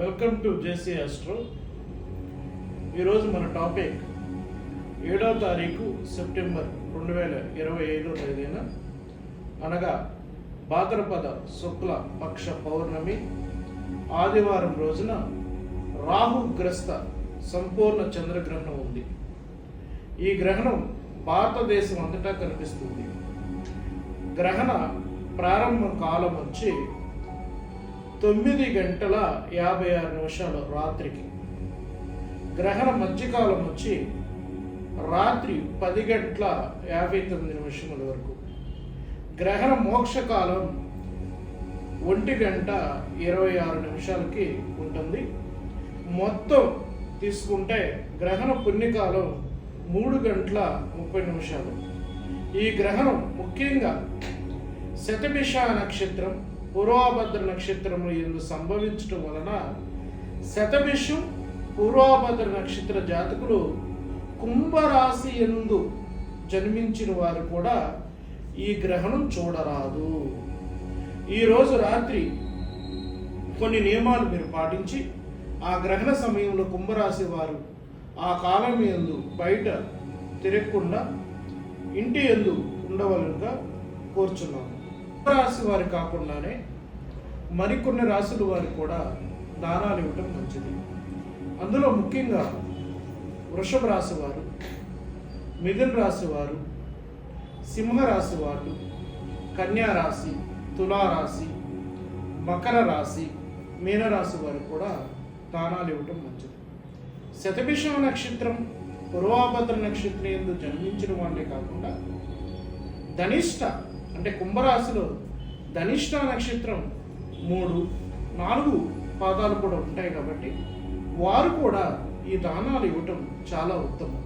Welcome to JC astro. ఈరోజు మన topic 7వ తారీఖు సెప్టెంబర్ 2025 తేదీన అనగా భాద్రపద శుక్ల పక్ష పౌర్ణమి ఆదివారం రోజున రాహుగ్రస్త సంపూర్ణ చంద్రగ్రహణం ఉంది. ఈ గ్రహణం భారతదేశం అంతటా కనిపిస్తుంది. గ్రహణ ప్రారంభ కాలం వచ్చి 9:56 రాత్రికి. గ్రహణ మధ్యకాలం వచ్చి రాత్రి 10:59 వరకు. గ్రహణ మోక్షకాలం 1:26 ఉంటుంది. మొత్తం తీసుకుంటే గ్రహణ పుణ్యకాలం 3:30. ఈ గ్రహణం ముఖ్యంగా శతభిష నక్షత్రం పూర్వభద్ర నక్షత్రము ఎందు సంభవించటం వలన శతభిషు పూర్వభద్ర నక్షత్ర జాతకులు కుంభరాశి ఎందు జన్మించిన వారు కూడా ఈ గ్రహణం చూడరాదు. ఈరోజు రాత్రి కొన్ని నియమాలు మీరు పాటించి ఆ గ్రహణ సమయంలో కుంభరాశి వారు ఆ కాలం యందు బయట తిరగకుండా ఇంటి యందు ఉండవలనుగా కోరుచున్నాము. కుంభరాశి వారి కాకుండానే మరికొన్ని రాశుల వారికి కూడా దానాలు ఇవ్వటం మంచిది. అందులో ముఖ్యంగా వృషభ రాశి వారు, మిథున రాశి వారు, సింహరాశి వారు, కన్యా రాశి, తులారాశి, మకర రాశి, మీనరాశి వారు కూడా దానాలు ఇవ్వటం మంచిది. శతభిష నక్షత్రం పూర్వభద్ర నక్షత్రం ఎందు జన్మించిన వాళ్ళే కాకుండా ధనిష్ట అంటే కుంభరాశిలో ధనిష్ట నక్షత్రం 3-4 పాదాలు కూడా ఉంటాయి కాబట్టి వారు కూడా ఈ దానాలు ఇవ్వటం చాలా ఉత్తమం.